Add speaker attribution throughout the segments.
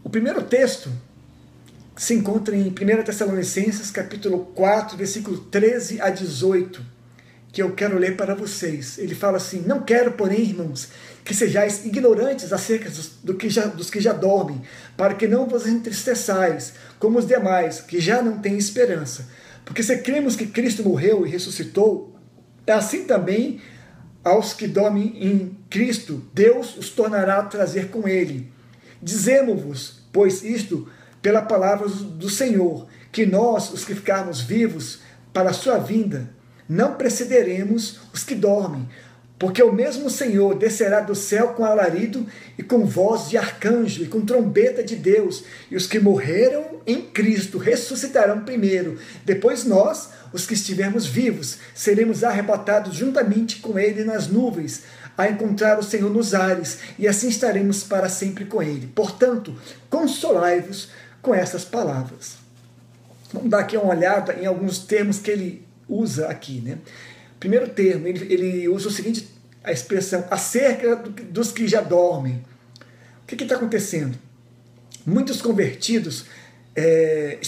Speaker 1: O primeiro texto se encontra em 1 Tessalonicenses, capítulo 4, versículo 13 a 18, que eu quero ler para vocês. Ele fala assim: não quero, porém, irmãos, que sejais ignorantes acerca dos que já dormem, para que não vos entristeçais, como os demais, que já não têm esperança. Porque se cremos que Cristo morreu e ressuscitou, assim também aos que dormem em Cristo, Deus os tornará a trazer com ele. Dizemos-vos, pois, isto pela palavra do Senhor, que nós, os que ficarmos vivos para a sua vinda, não precederemos os que dormem, porque o mesmo Senhor descerá do céu com alarido e com voz de arcanjo e com trombeta de Deus, e os que morreram em Cristo ressuscitarão primeiro. Depois nós, os que estivermos vivos, seremos arrebatados juntamente com ele nas nuvens, a encontrar o Senhor nos ares, e assim estaremos para sempre com ele. Portanto, consolai-vos com essas palavras. Vamos dar aqui uma olhada em alguns termos que ele usa aqui, né? Primeiro termo, ele usa o seguinte, a expressão acerca dos que já dormem. O que está acontecendo? Muitos convertidos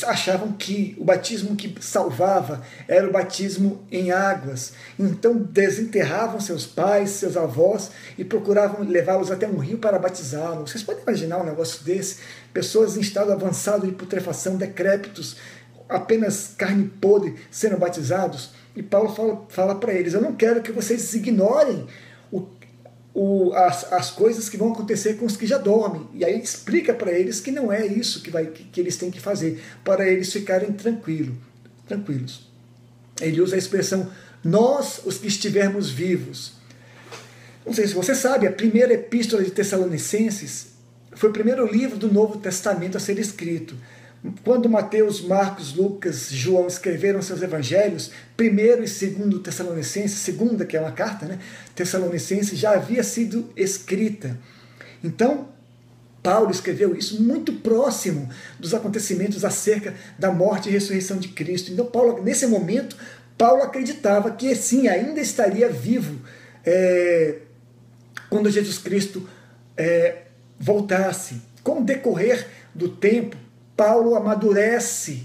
Speaker 1: achavam que o batismo que salvava era o batismo em águas. Então desenterravam seus pais, seus avós e procuravam levá-los até um rio para batizá-los. Vocês podem imaginar um negócio desse? Pessoas em estado avançado de putrefação, decrépitos, apenas carne podre, sendo batizados. E Paulo fala para eles: eu não quero que vocês ignorem as coisas que vão acontecer com os que já dormem. E aí explica para eles que não é isso que eles têm que fazer, para eles ficarem tranquilos. Ele usa a expressão nós, os que estivermos vivos. Não sei se você sabe, a primeira epístola de Tessalonicenses foi o primeiro livro do Novo Testamento a ser escrito. Quando Mateus, Marcos, Lucas, João escreveram seus evangelhos, primeiro e segundo Tessalonicenses, segunda, que é uma carta, né? Tessalonicenses já havia sido escrita. Então, Paulo escreveu isso muito próximo dos acontecimentos acerca da morte e ressurreição de Cristo. Então, nesse momento, Paulo acreditava que sim, ainda estaria vivo quando Jesus Cristo voltasse. Com o decorrer do tempo, Paulo amadurece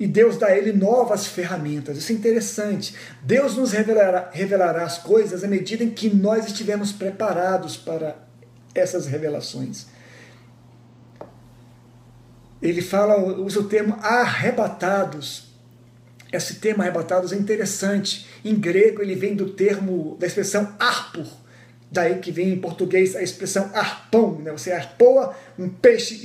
Speaker 1: e Deus dá a ele novas ferramentas. Isso é interessante. Deus nos revelará as coisas à medida em que nós estivermos preparados para essas revelações. Ele usa o termo arrebatados. Esse termo arrebatados é interessante. Em grego ele vem da expressão arpor. Daí que vem em português a expressão arpão, né? Você arpoa um peixe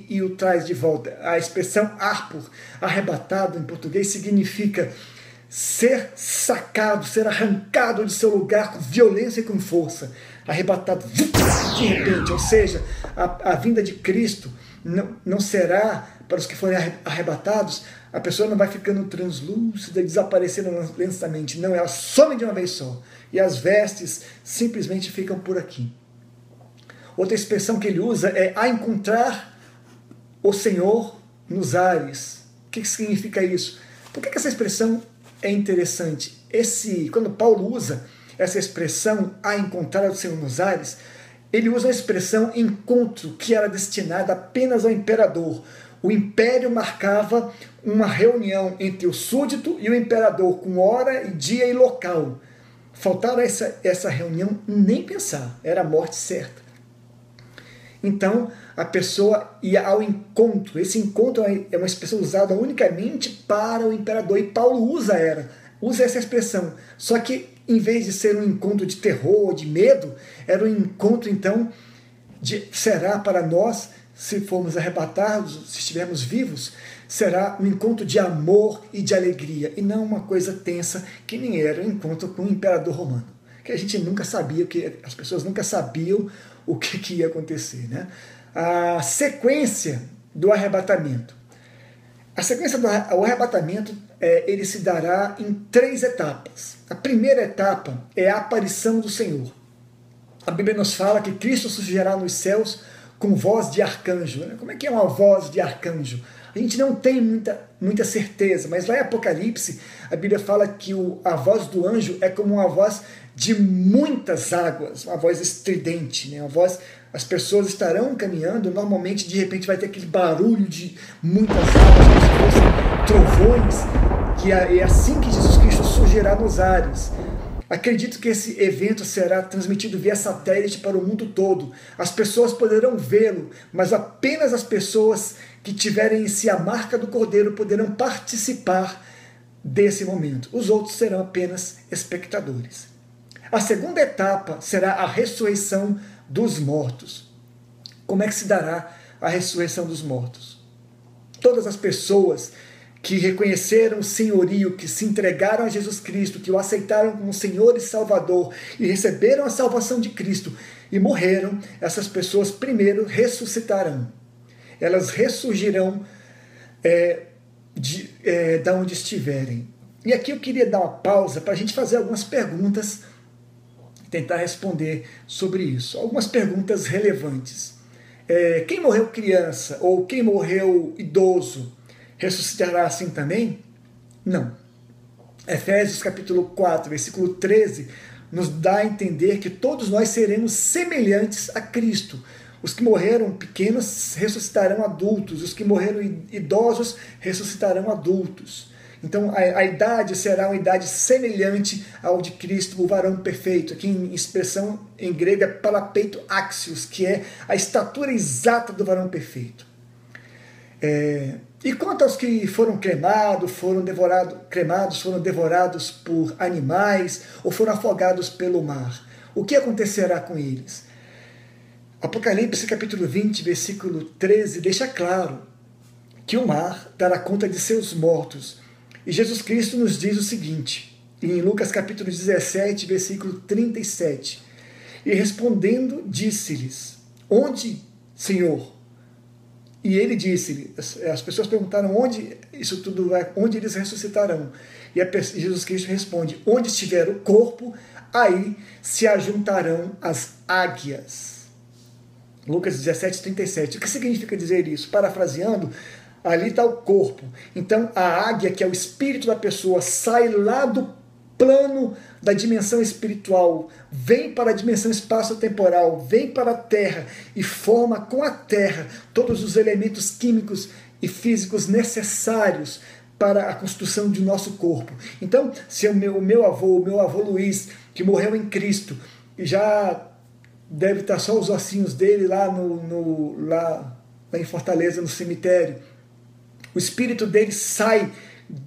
Speaker 1: e o traz de volta. A expressão arpor, arrebatado em português, significa ser sacado, ser arrancado de seu lugar com violência e com força. Arrebatado de repente, ou seja, a vinda de Cristo não será para os que forem arrebatados, a pessoa não vai ficando translúcida e desaparecendo lentamente. Não, ela some de uma vez só. E as vestes simplesmente ficam por aqui. Outra expressão que ele usa é a encontrar o Senhor nos ares. O que significa isso? Por que essa expressão é interessante? Quando Paulo usa essa expressão a encontrar o Senhor nos ares, ele usa a expressão encontro, que era destinada apenas ao imperador. O império marcava uma reunião entre o súdito e o imperador, com hora, dia e local. Faltava essa reunião, nem pensar, era a morte certa. Então, a pessoa ia ao encontro. Esse encontro é uma expressão usada unicamente para o imperador, e Paulo usa essa expressão. Só que, em vez de ser um encontro de terror, de medo, era um encontro, então, será para nós, se formos arrebatados, se estivermos vivos, será um encontro de amor e de alegria, e não uma coisa tensa, que nem era o encontro com o imperador romano, que a gente nunca sabia, as pessoas nunca sabiam o que ia acontecer, né? A sequência do arrebatamento. A sequência do arrebatamento, ele se dará em 3 etapas. A primeira etapa é a aparição do Senhor. A Bíblia nos fala que Cristo surgirá nos céus com voz de arcanjo. Como é que é uma voz de arcanjo? A gente não tem muita certeza, mas lá em Apocalipse, a Bíblia fala que a voz do anjo é como uma voz de muitas águas, uma voz estridente, né? Uma voz, as pessoas estarão caminhando, normalmente de repente vai ter aquele barulho de muitas águas, como se fossem trovões, que é assim que Jesus Cristo surgirá nos ares. Acredito que esse evento será transmitido via satélite para o mundo todo. As pessoas poderão vê-lo, mas apenas as pessoas que tiverem em si a marca do Cordeiro poderão participar desse momento. Os outros serão apenas espectadores. A segunda etapa será a ressurreição dos mortos. Como é que se dará a ressurreição dos mortos? Todas as pessoas que reconheceram o senhorio, que se entregaram a Jesus Cristo, que o aceitaram como Senhor e Salvador e receberam a salvação de Cristo e morreram, essas pessoas primeiro ressuscitarão. Elas ressurgirão da onde estiverem. E aqui eu queria dar uma pausa para a gente fazer algumas perguntas, tentar responder sobre isso. Algumas perguntas relevantes. Quem morreu criança ou quem morreu idoso ressuscitará assim também? Não. Efésios capítulo 4, versículo 13, nos dá a entender que todos nós seremos semelhantes a Cristo. Os que morreram pequenos ressuscitarão adultos, os que morreram idosos ressuscitarão adultos. Então a idade será uma idade semelhante ao de Cristo, o varão perfeito. Aqui em expressão em grego é parapeito axios, que é a estatura exata do varão perfeito. E quanto aos que foram cremados, foram devorados por animais ou foram afogados pelo mar, o que acontecerá com eles? Apocalipse capítulo 20, versículo 13, deixa claro que o mar dará conta de seus mortos. E Jesus Cristo nos diz o seguinte, em Lucas capítulo 17, versículo 37, e respondendo, disse-lhes, onde, Senhor? E ele disse, as pessoas perguntaram onde isso tudo vai, onde eles ressuscitarão. E Jesus Cristo responde, onde estiver o corpo, aí se ajuntarão as águias. Lucas 17, 37. O que significa dizer isso? Parafraseando, ali está o corpo. Então a águia, que é o espírito da pessoa, sai lá do plano da dimensão espiritual, vem para a dimensão espaço-temporal, vem para a Terra e forma com a Terra todos os elementos químicos e físicos necessários para a construção de nosso corpo. Então, se o meu avô Luiz, que morreu em Cristo, já deve estar só os ossinhos dele lá em Fortaleza, no cemitério, o espírito dele sai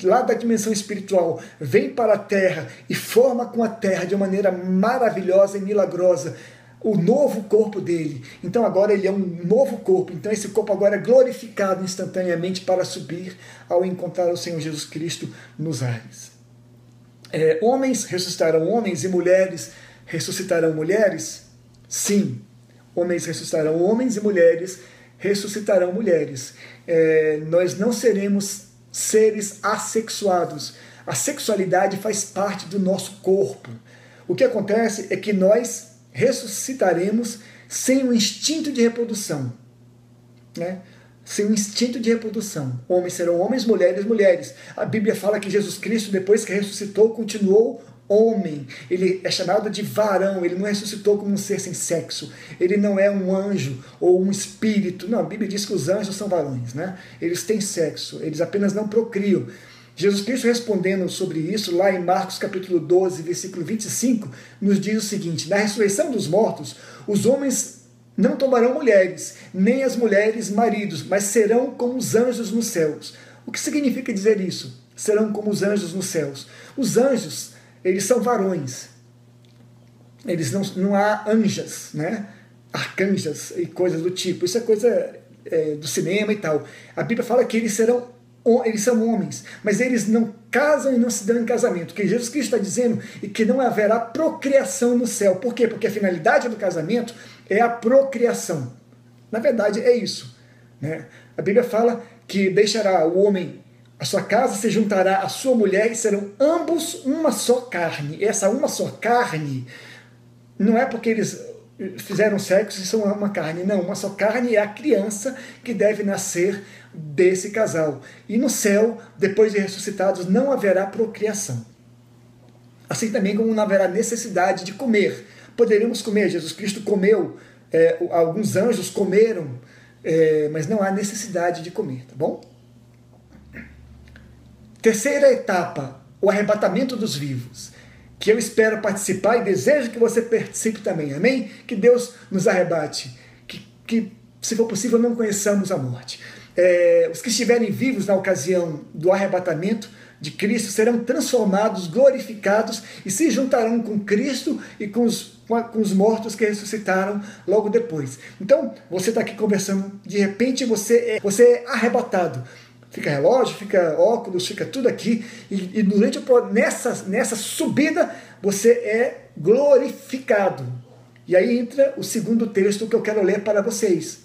Speaker 1: lá da dimensão espiritual, vem para a Terra e forma com a Terra de uma maneira maravilhosa e milagrosa o novo corpo dele. Então agora ele é um novo corpo, então esse corpo agora é glorificado instantaneamente para subir ao encontrar o Senhor Jesus Cristo nos ares. Homens ressuscitarão homens e mulheres ressuscitarão mulheres? Sim, homens ressuscitarão homens e mulheres ressuscitarão mulheres. Nós não seremos seres assexuados. A sexualidade faz parte do nosso corpo. O que acontece é que nós ressuscitaremos sem o instinto de reprodução, né? Sem o instinto de reprodução. Homens serão homens, mulheres, mulheres. A Bíblia fala que Jesus Cristo, depois que ressuscitou, continuou homem. Ele é chamado de varão, ele não ressuscitou como um ser sem sexo. Ele não é um anjo ou um espírito. Não, a Bíblia diz que os anjos são varões, né? Eles têm sexo, eles apenas não procriam. Jesus Cristo, respondendo sobre isso, lá em Marcos capítulo 12, versículo 25, nos diz o seguinte: na ressurreição dos mortos, os homens não tomarão mulheres, nem as mulheres maridos, mas serão como os anjos nos céus. O que significa dizer isso? Serão como os anjos nos céus. Os anjos, eles são varões. Eles não há anjas, né? Arcanjas e coisas do tipo. Isso é coisa do cinema e tal. A Bíblia fala que eles são homens, mas eles não casam e não se dão em casamento. O que Jesus Cristo está dizendo é que não haverá procriação no céu. Por quê? Porque a finalidade do casamento é a procriação. Na verdade, é isso, né? A Bíblia fala que deixará o homem a sua casa, se juntará à sua mulher e serão ambos uma só carne. E essa uma só carne não é porque eles fizeram sexo e são uma carne. Não, uma só carne é a criança que deve nascer desse casal. E no céu, depois de ressuscitados, não haverá procriação. Assim também como não haverá necessidade de comer. Poderemos comer, Jesus Cristo comeu, alguns anjos comeram, mas não há necessidade de comer, tá bom? Terceira etapa, o arrebatamento dos vivos, que eu espero participar e desejo que você participe também, amém? Que Deus nos arrebate, que se for possível não conheçamos a morte. Os que estiverem vivos na ocasião do arrebatamento de Cristo serão transformados, glorificados e se juntarão com Cristo e com os mortos que ressuscitaram logo depois. Então, você está aqui conversando, de repente você é arrebatado. Fica relógio, fica óculos, fica tudo aqui, e durante nessa subida você é glorificado. E aí entra o segundo texto que eu quero ler para vocês,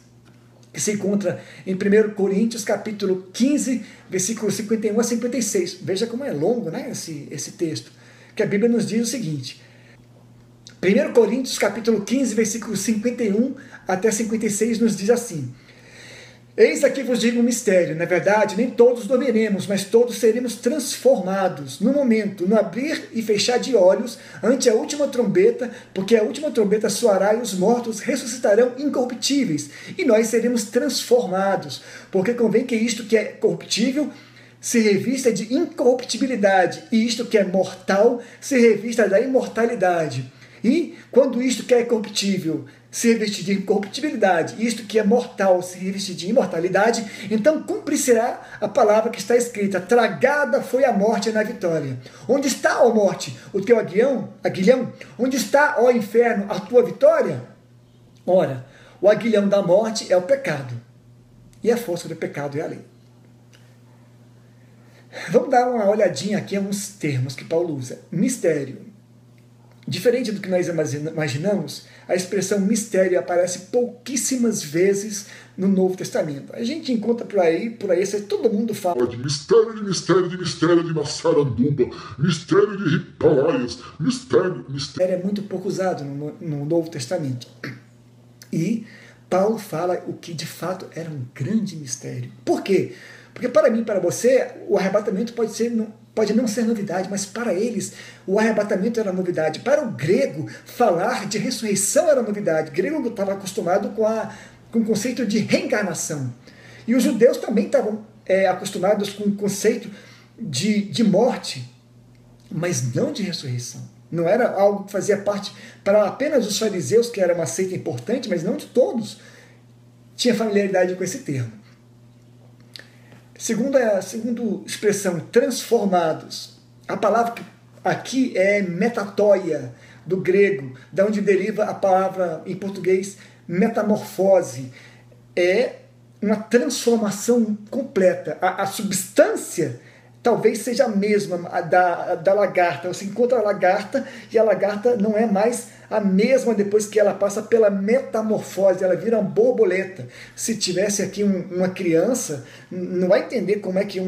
Speaker 1: que se encontra em 1 Coríntios, capítulo 15, versículos 51 a 56. Veja como é longo, né, esse texto, que a Bíblia nos diz o seguinte. 1 Coríntios, capítulo 15, versículos 51 até 56, nos diz assim: Eis aqui vos digo um mistério, na verdade, nem todos dormiremos, mas todos seremos transformados, no momento, no abrir e fechar de olhos, ante a última trombeta, porque a última trombeta soará e os mortos ressuscitarão incorruptíveis, e nós seremos transformados, porque convém que isto que é corruptível se revista de incorruptibilidade, e isto que é mortal se revista da imortalidade. E quando isto que é corruptível se revestir de incorruptibilidade, e isto que é mortal se revestir de imortalidade, então cumprir-se-á a palavra que está escrita: tragada foi a morte na vitória. Onde está, ó morte, o teu aguilhão? Onde está, ó inferno, a tua vitória? Ora, o aguilhão da morte é o pecado, e a força do pecado é a lei. Vamos dar uma olhadinha aqui a uns termos que Paulo usa. Mistério. Diferente do que nós imaginamos, a expressão mistério aparece pouquíssimas vezes no Novo Testamento. A gente encontra por aí, todo mundo fala de mistério de Massaranduba, mistério de Hipalaias, mistério. É muito pouco usado no Novo Testamento. E Paulo fala o que de fato era um grande mistério. Por quê? Porque para mim, para você, o arrebatamento pode não ser novidade, mas para eles o arrebatamento era novidade. Para o grego, falar de ressurreição era novidade. O grego estava acostumado com o conceito de reencarnação. E os judeus também estavam acostumados com o conceito de morte, mas não de ressurreição. Não era algo que fazia parte para apenas os fariseus, que era uma seita importante, mas não de todos tinha familiaridade com esse termo. Segundo expressão, transformados. A palavra aqui é metatoia, do grego, da onde deriva a palavra em português metamorfose. É uma transformação completa. A substância talvez seja a mesma da lagarta. Você encontra a lagarta e a lagarta não é mais a mesma depois que ela passa pela metamorfose, ela vira uma borboleta. Se tivesse aqui uma criança, não vai entender como é que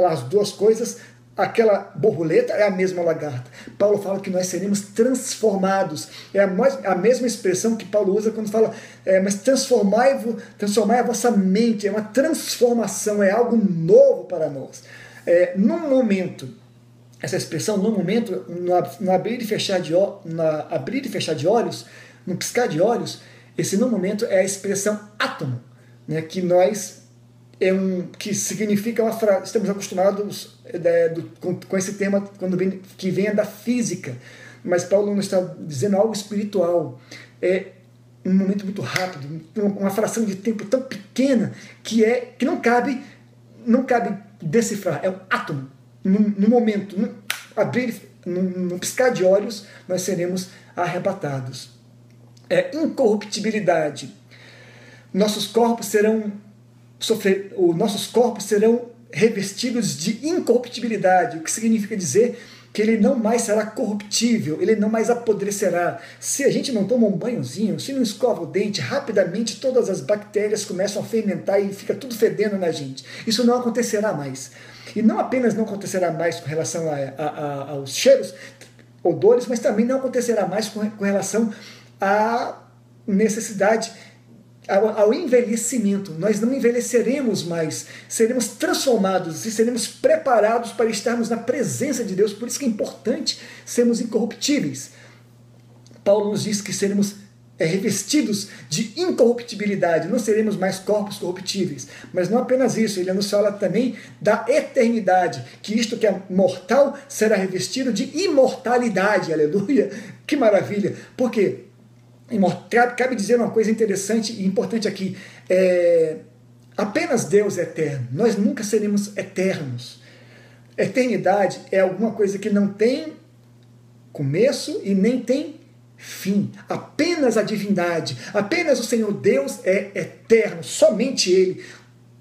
Speaker 1: as duas coisas, aquela borboleta é a mesma lagarta. Paulo fala que nós seremos transformados. É a mesma expressão que Paulo usa quando fala, mas transformai a vossa mente. É uma transformação, é algo novo para nós. Num momento, essa expressão, no momento, no abrir e fechar de olhos, no piscar de olhos, esse no momento é a expressão átomo, né, que significa uma frase. Estamos acostumados com esse tema que vem da física, mas Paulo não está dizendo algo espiritual. É um momento muito rápido, uma fração de tempo tão pequena que não cabe decifrar. É um átomo. No momento, no piscar de olhos, nós seremos arrebatados. Incorruptibilidade. Nossos corpos serão revestidos de incorruptibilidade, o que significa dizer que ele não mais será corruptível, ele não mais apodrecerá. Se a gente não toma um banhozinho, se não escova o dente, rapidamente todas as bactérias começam a fermentar e fica tudo fedendo na gente. Isso não acontecerá mais. E não apenas não acontecerá mais com relação aos cheiros, odores, mas também não acontecerá mais com relação necessidade, ao envelhecimento. Nós não envelheceremos mais, seremos transformados e seremos preparados para estarmos na presença de Deus. Por isso que é importante sermos incorruptíveis. Paulo nos diz que seremos revestidos de incorruptibilidade, não seremos mais corpos corruptíveis. Mas não apenas isso, ele nos fala também da eternidade, que isto que é mortal será revestido de imortalidade. Aleluia! Que maravilha! Por quê? Cabe dizer uma coisa interessante e importante aqui. Apenas Deus é eterno. Nós nunca seremos eternos. Eternidade é alguma coisa que não tem começo e nem tem fim. Apenas a divindade, apenas o Senhor Deus é eterno. Somente Ele.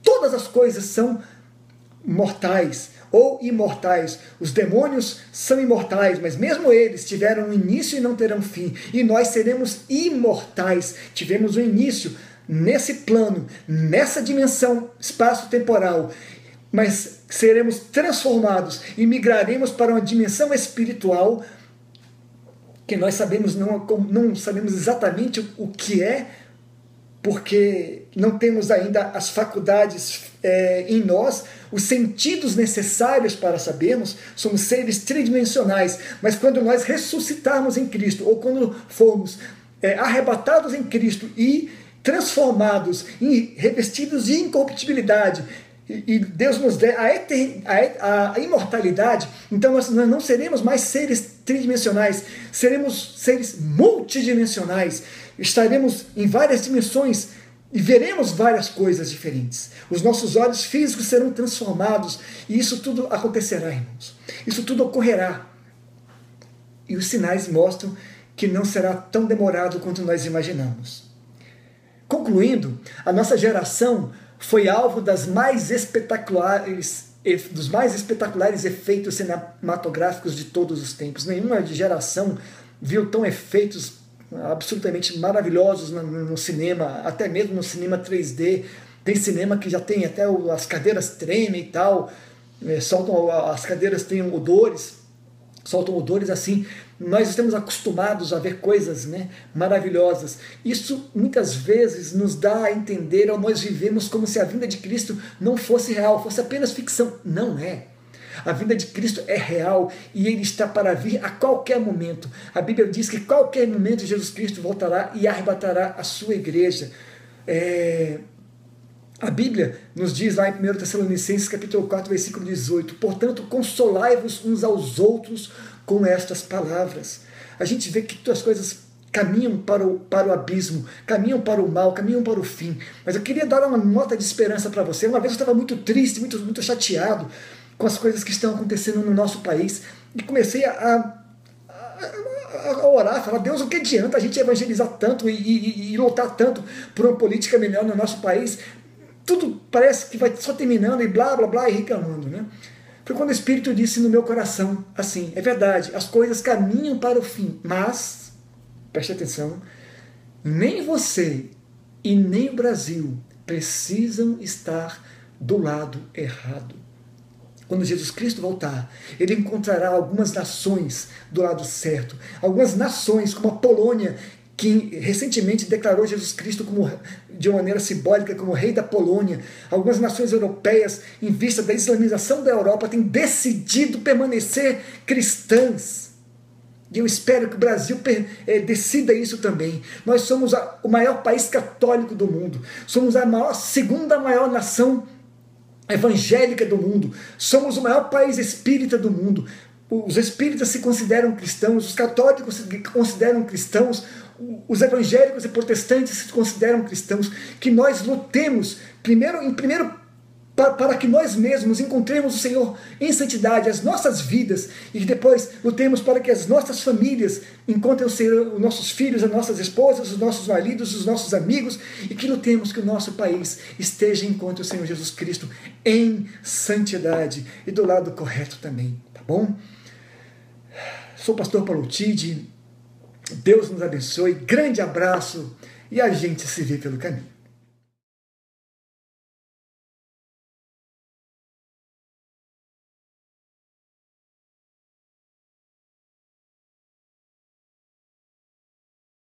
Speaker 1: Todas as coisas são mortais ou imortais. Os demônios são imortais, mas mesmo eles tiveram um início e não terão fim. E nós seremos imortais. Tivemos um início nesse plano, nessa dimensão espaço-temporal, mas seremos transformados e migraremos para uma dimensão espiritual que nós sabemos não sabemos exatamente o que é, porque não temos ainda as faculdades em nós, os sentidos necessários para sabermos. Somos seres tridimensionais, mas quando nós ressuscitarmos em Cristo, ou quando formos arrebatados em Cristo e transformados, e revestidos de incorruptibilidade, e Deus nos der a imortalidade, então nós não seremos mais seres tridimensionais, seremos seres multidimensionais, estaremos em várias dimensões e veremos várias coisas diferentes. Os nossos olhos físicos serão transformados e isso tudo acontecerá, irmãos. Isso tudo ocorrerá. E os sinais mostram que não será tão demorado quanto nós imaginamos. Concluindo, a nossa geração foi alvo dos mais espetaculares efeitos cinematográficos de todos os tempos. Nenhuma geração viu tão efeitos absolutamente maravilhosos no cinema, até mesmo no cinema 3D. Tem cinema que já tem até as cadeiras tremem e tal, as cadeiras têm odores, soltam odores assim. Nós estamos acostumados a ver coisas, maravilhosas. Isso muitas vezes nos dá a entender, ou nós vivemos como se a vinda de Cristo não fosse real, fosse apenas ficção. Não é. A vinda de Cristo é real e Ele está para vir a qualquer momento. A Bíblia diz que a qualquer momento Jesus Cristo voltará e arrebatará a sua igreja. A Bíblia nos diz lá em 1 Tessalonicenses capítulo 4, versículo 18: portanto, consolai-vos uns aos outros com estas palavras. A gente vê que as coisas caminham para o abismo, caminham para o mal, caminham para o fim. Mas eu queria dar uma nota de esperança para você. Uma vez eu estava muito triste, muito chateado com as coisas que estão acontecendo no nosso país, e comecei a orar, falar: Deus, o que adianta a gente evangelizar tanto e lutar tanto por uma política melhor no nosso país? Tudo parece que vai só terminando e blá, blá, blá, e reclamando, Foi quando o Espírito disse no meu coração, assim: é verdade, as coisas caminham para o fim, mas, preste atenção, nem você e nem o Brasil precisam estar do lado errado. Quando Jesus Cristo voltar, Ele encontrará algumas nações do lado certo. Algumas nações, como a Polônia, que recentemente declarou Jesus Cristo de uma maneira simbólica como rei da Polônia. Algumas nações europeias, em vista da islamização da Europa, têm decidido permanecer cristãs. E eu espero que o Brasil decida isso também. Nós somos o maior país católico do mundo. Somos a segunda maior nação evangélica do mundo. Somos o maior país espírita do mundo. Os espíritas se consideram cristãos, os católicos se consideram cristãos, os evangélicos e protestantes se consideram cristãos. Que nós lutemos primeiro para que nós mesmos encontremos o Senhor em santidade, as nossas vidas, e depois lutemos para que as nossas famílias encontrem o Senhor, os nossos filhos, as nossas esposas, os nossos maridos, os nossos amigos, e que lutemos que o nosso país esteja encontre o Senhor Jesus Cristo em santidade e do lado correto também, tá bom? Sou o pastor Paulo Tide. Deus nos abençoe, grande abraço e a gente se vê pelo caminho.